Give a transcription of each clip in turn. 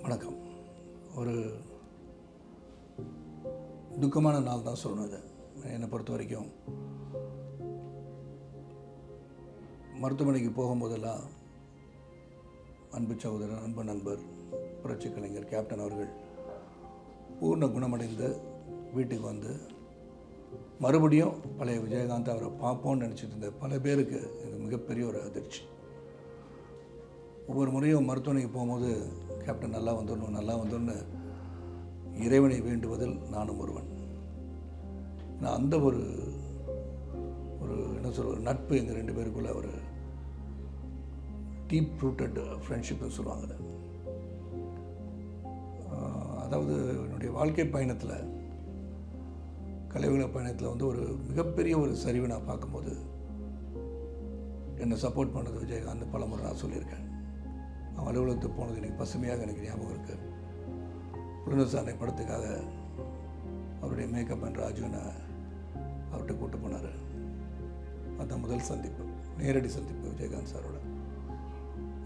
வணக்கம். ஒரு துக்கமான நாள் தான் சொல்லணும். இது என்னை பொறுத்த வரைக்கும் மருத்துவமனைக்கு போகும்போதெல்லாம் அன்பு சகோதரர், அன்பு நண்பர், புரட்சி கலைஞர் கேப்டன் அவர்கள் பூர்ண குணமடைந்து வீட்டுக்கு வந்து மறுபடியும் பழைய விஜயகாந்த் அவரை பார்ப்போன்னு நினச்சிட்டு இருந்த பல பேருக்கு இது மிகப்பெரிய ஒரு அதிர்ச்சி. ஒவ்வொரு முறையும் மருத்துவமனைக்கு போகும்போது கேப்டன் நல்லா வந்துடணும்னு இறைவனை வேண்டுவதில் நானும் ஒருவன். நான் அந்த ஒரு என்ன சொல்ற ஒரு நட்பு எங்கள் ரெண்டு பேருக்குள்ள ஒரு டீப் ரூட்டட் ஃப்ரெண்ட்ஷிப்னு சொல்லுவாங்க. அதாவது என்னுடைய வாழ்க்கை பயணத்தில், கலைவுல பயணத்தில் வந்து ஒரு மிகப்பெரிய ஒரு சரிவை நான் பார்க்கும்போது என்னை சப்போர்ட் பண்ணது விஜயகாந்த். பல முறை நான் சொல்லியிருக்கேன். அவன் அலுவலகத்துக்கு போனது எனக்கு பசுமையாக எனக்கு ஞாபகம் இருக்குது. புலனசாரணை படத்துக்காக அவருடைய மேக்கப் அண்ட் ராஜுவை அவர்கிட்ட கூட்டு போனார். அதுதான் முதல் சந்திப்பு, நேரடி சந்திப்பு விஜயகாந்த் சாரோட.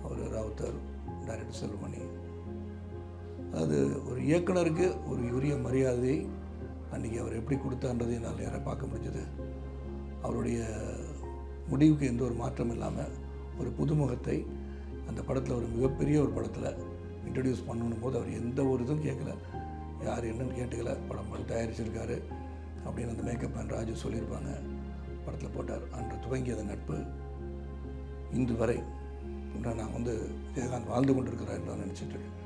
அவர் ராவுத்தர், டைரக்டர் செல்வமணி. அதாவது ஒரு இயக்குனருக்கு ஒரு உரிய மரியாதையை அன்றைக்கி அவர் எப்படி கொடுத்தான்றதை என்னால் நேராக பார்க்க முடிஞ்சது. அவருடைய முடிவுக்கு எந்த ஒரு மாற்றம் இல்லாமல் ஒரு புதுமுகத்தை அந்த படத்தில், ஒரு மிகப்பெரிய ஒரு படத்தில் இன்ட்ரடியூஸ் பண்ணணும் போது அவர் எந்த ஒரு இதுவும் கேட்கல, யார் என்னன்னு கேட்டுக்கல. படம் தயாரிச்சிருக்காரு அப்படின்னு அந்த மேக்கப் மேன் ராஜு சொல்லியிருப்பாங்க, படத்தில் போட்டார். அன்று துவங்கிய அந்த நட்பு இன்று வரை நான் வந்து விஜயகாந்த் வாழ்ந்து கொண்டிருக்கிறார் நான் நினச்சிட்ருக்கேன்.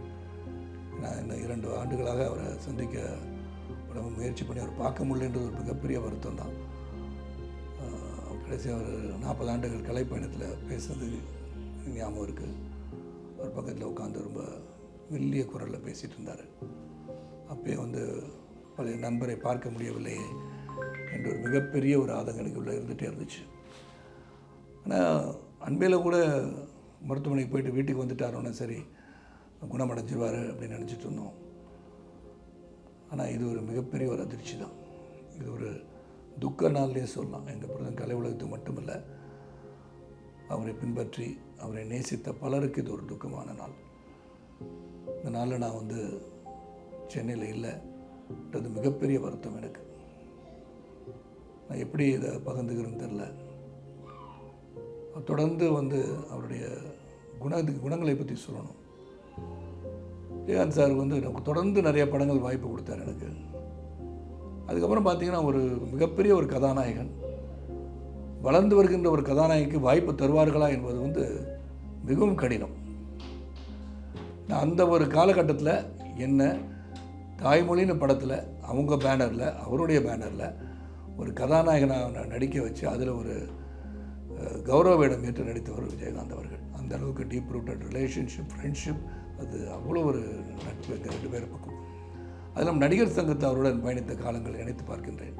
நான் இந்த 2 ஆண்டுகளாக அவரை சந்திக்க உடம்பு முயற்சி பண்ணி அவர் பார்க்க முடியலன்றது ஒரு மிகப்பெரிய வருத்தம் தான். கடைசி அவர் 40 ஆண்டுகள் கலைப்பயணத்தில் பேசுனது ஞாபகம் இருக்குது. ஒரு பக்கத்தில் உட்காந்து ரொம்ப மெல்லிய குரலில் பேசிகிட்டு இருந்தார். அப்போயே வந்து பழைய நண்பரை பார்க்க முடியவில்லையே என்ற ஒரு மிகப்பெரிய ஒரு ஆதங்கம் எனக்குள்ளே இருந்துகிட்டே இருந்துச்சு. ஆனால் அன்பில் கூட மருத்துவமனைக்கு போயிட்டு வீட்டுக்கு வந்துட்டாரோன்னா சரி குணமடைஞ்சிருவார் அப்படின்னு நினச்சிட்டு இருந்தோம். ஆனால் இது ஒரு மிகப்பெரிய ஒரு அதிர்ச்சி தான். இது ஒரு துக்க நாள்லேயே சொல்லலாம். எங்கள் பிரதம் கலை உலகத்துக்கு மட்டுமில்லை, அவரை பின்பற்றி அவரை நேசித்த பலருக்கு இது ஒரு துக்கமான நாள். இந்த நாளில் நான் வந்து சென்னையில் இல்லைன்றது மிகப்பெரிய வருத்தம் எனக்கு. நான் எப்படி இதை பகிர்ந்துக்கிறேன்னு தெரில. தொடர்ந்து வந்து அவருடைய குணங்களை பற்றி சொல்லணும். விஜயகாந்த் சார் வந்து எனக்கு தொடர்ந்து நிறைய படங்கள் வாய்ப்பு கொடுத்தார் எனக்கு. அதுக்கப்புறம் பார்த்திங்கன்னா ஒரு மிகப்பெரிய ஒரு கதாநாயகன், வளர்ந்து வருகின்ற ஒரு கதாநாயகிக்கு வாய்ப்பு தருவார்களா என்பது வந்து மிகவும் கடினம். நான் அந்த ஒரு காலகட்டத்தில் என்ன தாய்மொழின்னு படத்தில் அவங்க பேனரில், அவருடைய பேனரில் ஒரு கதாநாயகனாக நடிக்க வச்சு அதில் ஒரு கௌரவ வேடம் ஏற்று நடித்தவர் விஜயகாந்த் அவர்கள். அந்த அளவுக்கு டீப் ரூட்டட் ரிலேஷன்ஷிப், ஃப்ரெண்ட்ஷிப், அது அவ்வளோ ஒரு நட்பு எங்கள் 2 பேர் பக்கம். அதில் நடிகர் சங்கத்தை அவருடன் பயணித்த காலங்களை நினைத்து பார்க்கின்றேன்.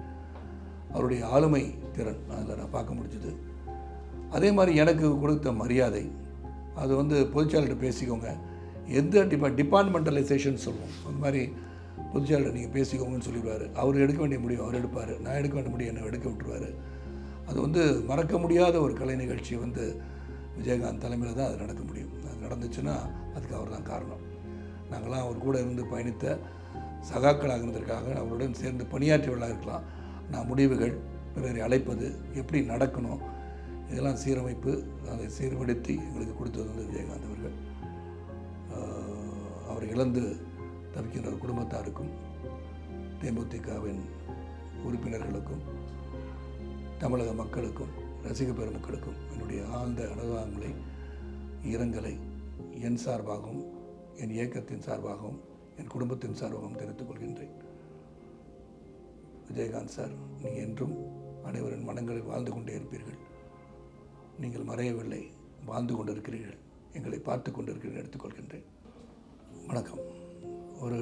அவருடைய ஆளுமை திறன் அதில் நான் பார்க்க முடிஞ்சுது. அதே மாதிரி எனக்கு கொடுத்த மரியாதை, அது வந்து பொதுச்செயலாளர்கிட்ட பேசிக்கோங்க, எந்த டிபார்ட்மெண்டலைசேஷன் சொல்லுவோம், அந்த மாதிரி பொதுச்செயலாளர் நீங்கள் பேசிக்கோங்கன்னு சொல்லிடுவார். அவர் எடுக்க வேண்டிய முடிவு அவர் எடுப்பார், நான் எடுக்க வேண்டிய முடிவு என்னை எடுக்க விட்டுருவார். அது வந்து மறக்க முடியாத ஒரு கலை நிகழ்ச்சி வந்து விஜயகாந்த் தலைமையில் தான் அது நடக்க முடியும். அது நடந்துச்சுன்னா அதுக்கு அவர் தான் காரணம். நாங்களாம் அவர் கூட இருந்து பயணித்த சகாக்களாக இருந்ததற்காக அவருடன் சேர்ந்து பணியாற்றியவர்களாக இருக்கலாம். நான் முடிவுகள், பிறரை அழைப்பது, எப்படி நடக்கணும், இதெல்லாம் சீரமைப்பு, அதை சீர்படுத்தி எங்களுக்கு கொடுத்தது வந்து விஜயகாந்த் அவர்கள். அவரை இழந்து தவிக்கின்ற குடும்பத்தாருக்கும், தேமுதிகவின் உறுப்பினர்களுக்கும், தமிழக மக்களுக்கும், ரசிக பெருமக்களுக்கும் என்னுடைய ஆழ்ந்த அனுதாபங்களை, இரங்கலை என் சார்பாகவும், என் இயக்கத்தின் சார்பாகவும், என் குடும்பத்தின் சார்பாகவும் தெரிவித்துக் கொள்கின்றேன். விஜயகாந்த் சார், நீங்கள் என்றும் அனைவரின் மனங்களில் வாழ்ந்து கொண்டே இருப்பீர்கள். நீங்கள் மறையவில்லை, வாழ்ந்து கொண்டிருக்கிறீர்கள், எங்களை பார்த்து கொண்டிருக்கிறீர்கள் எடுத்துக்கொள்கின்றேன். வணக்கம். ஒரு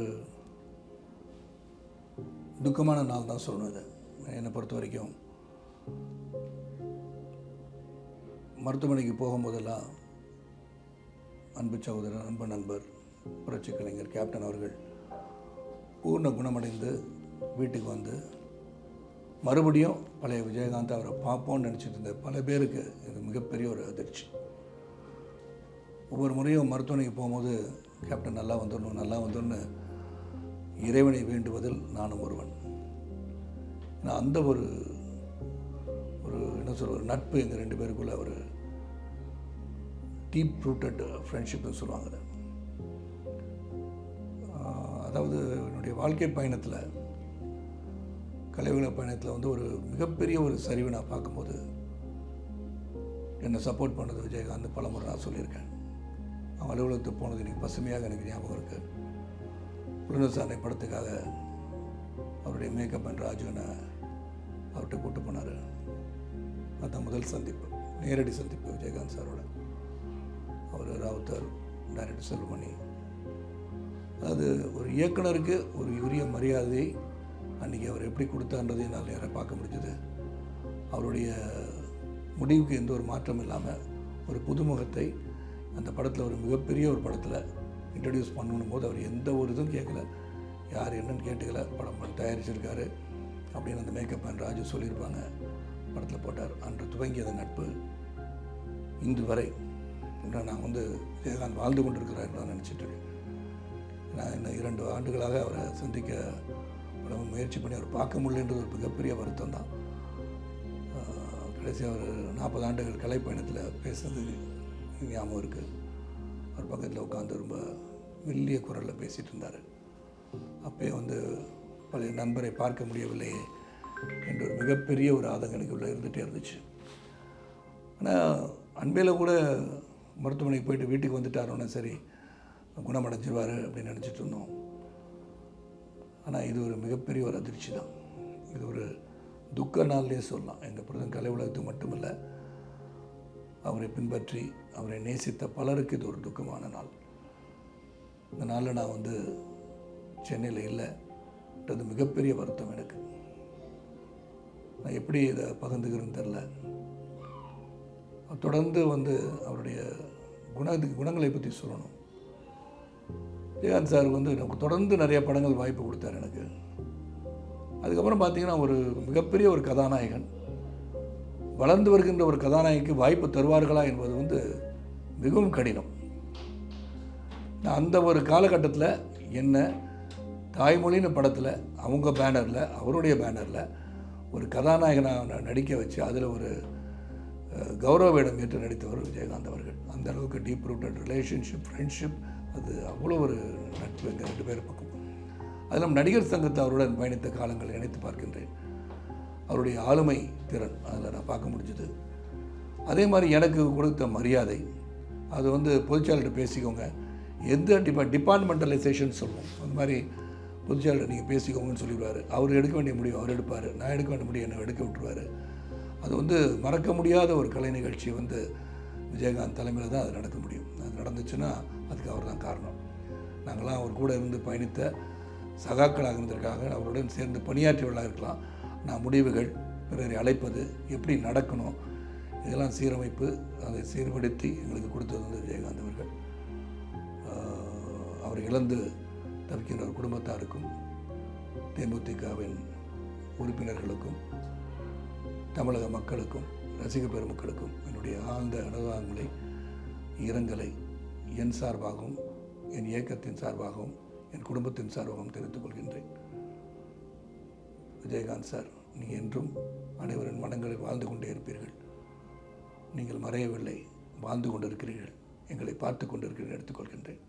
துக்கமான நாள் தான் சொல்லணும். இது என்னை பொறுத்த வரைக்கும் மருத்துவமனைக்கு போகும்போதெல்லாம் அன்பு சகோதரர், அன்பு நண்பர், புரட்சி கலைஞர் கேப்டன் அவர்கள் பூர்ண குணமடைந்து வீட்டுக்கு வந்து மறுபடியும் பழைய விஜயகாந்த் அவரை பார்ப்போன்னு நினச்சிட்டு இருந்த பல பேருக்கு இது மிகப்பெரிய ஒரு அதிர்ச்சி. ஒவ்வொரு முறையும் மருத்துவமனைக்கு போகும்போது கேப்டன் நல்லா வந்துடணும் நல்லா வந்துடணும்னு இறைவனை வேண்டுவதில் நானும் ஒருவன். நான் அந்த ஒரு என்ன சொல்ற ஒரு நட்பு எங்கள் 2 பேருக்குள்ள ஒரு டீப் ரூட்டட் ஃப்ரெண்ட்ஷிப்னு சொல்லுவாங்க அதை. அதாவது என்னுடைய வாழ்க்கை பயணத்தில், கலைவுல பயணத்தில் வந்து ஒரு மிகப்பெரிய ஒரு சரிவை நான் பார்க்கும்போது என்னை சப்போர்ட் பண்ணது விஜயகாந்த் பலமுறை நான் சொல்லியிருக்கேன். அவன் அலுவலகத்துக்கு போனது எனக்கு பசுமையாக எனக்கு ஞாபகம் இருக்குது. புலனசாரணை படத்துக்காக அவருடைய மேக்கப் அண்ட் ராஜுனை அவர்கிட்ட கூட்டு போனார். அதுதான் முதல் சந்திப்பு, நேரடி சந்திப்பு விஜயகாந்த் சாரோட. அவர் ராவுத்தர், டைரக்டர் செல்வமணி. அதாவது ஒரு இயக்குனருக்கு ஒரு உரிய மரியாதையை அன்றைக்கி அவர் எப்படி கொடுத்தான்றதை என்னால் நேராக பார்க்க முடிஞ்சது. அவருடைய முடிவுக்கு எந்த ஒரு மாற்றம் இல்லாமல் ஒரு புதுமுகத்தை அந்த படத்தில் ஒரு மிகப்பெரிய ஒரு படத்தில் இன்ட்ரடியூஸ் பண்ணணும் போது அவர் எந்த ஒரு இதுவும் கேட்கல, யார் என்னன்னு கேட்டுக்கல. படம் தயாரிச்சிருக்காரு அப்படின்னு அந்த மேக்கப் அண்ட் ராஜு சொல்லியிருப்பாங்க, படத்தில் போட்டார். அன்று துவங்கிய அந்த நட்பு இன்று வரை நான் வந்து விஜயகாந்த் வாழ்ந்து கொண்டிருக்கிறார் நான் நினச்சிட்ருக்கேன். நான் இன்னும் 2 ஆண்டுகளாக அவரை சந்திக்க முயற்சி பண்ணி அவர் பார்க்க முடியலன்றது ஒரு மிகப்பெரிய வருத்தம் தான். கடைசி அவர் 40 ஆண்டுகள் கலைப்பயணத்தில் பேசுனது ஞாபகம் இருக்குது. அவர் பக்கத்தில் உட்காந்து ரொம்ப மெல்லிய குரலில் பேசிகிட்டு இருந்தார். அப்போயே வந்து பழைய நண்பரை பார்க்க முடியவில்லையே என்ற ஒரு மிகப்பெரிய ஒரு ஆதங்கம் எனக்குள்ளே இருந்துகிட்டே இருந்துச்சு. ஆனால் அண்மையில் கூட மருத்துவமனைக்கு போயிட்டு வீட்டுக்கு வந்துட்டாரோன்னா சரி குணமடைஞ்சிருவார் அப்படின்னு நினச்சிட்டு இருந்தோம். ஆனால் இது ஒரு மிகப்பெரிய ஒரு அதிர்ச்சி தான். இது ஒரு துக்க நாள்லேயே சொல்லலாம். எங்கள் பிரதம் கலை உலகத்துக்கு மட்டுமல்ல, அவரை பின்பற்றி அவரை நேசித்த பலருக்கு இது ஒரு துக்கமான நாள். இந்த நாளில் நான் வந்து சென்னையில் இல்லைன்றது மிகப்பெரிய வருத்தம் எனக்கு. நான் எப்படி இதை பகிர்ந்துக்கிறேன்னு தெரில. தொடர்ந்து வந்து அவருடைய குணங்களை பற்றி சொல்லணும். விஜயகாந்த் சார் வந்து எனக்கு தொடர்ந்து நிறைய படங்கள் வாய்ப்பு கொடுத்தார் எனக்கு. அதுக்கப்புறம் பார்த்திங்கன்னா ஒரு மிகப்பெரிய ஒரு கதாநாயகன், வளர்ந்து வருகின்ற ஒரு கதாநாயகிக்கு வாய்ப்பு தருவார்களா என்பது வந்து மிகவும் கடினம். நான் அந்த ஒரு காலகட்டத்தில் என்ன தாய்மொழின்னு படத்தில் அவங்க பேனரில், அவருடைய பேனரில் ஒரு கதாநாயகனாக நடிக்க வச்சு அதில் ஒரு கௌரவ வேடம் ஏற்று நடித்தவர் விஜயகாந்த் அவர்கள். அந்த அளவுக்கு டீப் ரூட்டட் ரிலேஷன்ஷிப், ஃப்ரெண்ட்ஷிப், அது அவ்வளோ ஒரு நட்பு எங்கள் 2 பேர் பக்கம். அதில் நடிகர் சங்கத்தை அவருடன் பயணித்த காலங்களை நினைத்து பார்க்கின்றேன். அவருடைய ஆளுமை திறன் அதில் நான் பார்க்க முடிஞ்சுது. அதே மாதிரி எனக்கு கொடுத்த மரியாதை, அது வந்து பொதுச்சாளர்கிட்ட பேசிக்கோங்க, எந்த டிபார்ட்மெண்டலைசேஷன் சொல்லுவோம், அந்த மாதிரி பொதுச்சாளர் நீங்கள் பேசிக்கோங்கன்னு சொல்லிடுவார். அவர் எடுக்க வேண்டிய முடிவு அவர் எடுப்பார், நான் எடுக்க வேண்டிய முடிவு என்னை எடுக்க விட்டுருவார். அது வந்து மறக்க முடியாத ஒரு கலை நிகழ்ச்சி வந்து விஜயகாந்த் தலைமையில் தான் அது நடக்க முடியும். அது நடந்துச்சுன்னா அதுக்கு அவர் தான் காரணம். நாங்களாம் அவர் கூட இருந்து பயணித்த சகாக்களாக இருந்ததற்காக அவருடன் சேர்ந்து பணியாற்றியவர்களாக இருக்கலாம். நான் முடிவுகள், பிறரை அழைப்பது, எப்படி நடக்கணும், இதெல்லாம் சீரமைப்பு, அதை சீர்படுத்தி எங்களுக்கு கொடுத்தது வந்து விஜயகாந்த் அவர்கள். அவர் இழந்து தவிக்கின்ற ஒரு குடும்பத்தாருக்கும், தேமுதிகவின் உறுப்பினர்களுக்கும், தமிழக மக்களுக்கும், ரசிக பெருமக்களுக்கும் என்னுடைய ஆழ்ந்த அனுதாபங்களை, இரங்கலை என் சார்பாகவும், என் இயக்கத்தின் சார்பாகவும், என் குடும்பத்தின் சார்பாகவும் தெரிவித்துக் கொள்கின்றேன். விஜயகாந்த் சார், நீங்கள் என்றும் அனைவரின் மனங்களில் வாழ்ந்து கொண்டே இருப்பீர்கள். நீங்கள் மறையவில்லை, வாழ்ந்து கொண்டிருக்கிறீர்கள், எங்களை பார்த்து கொண்டிருக்கிறீர்கள் எடுத்துக்கொள்கின்றேன்.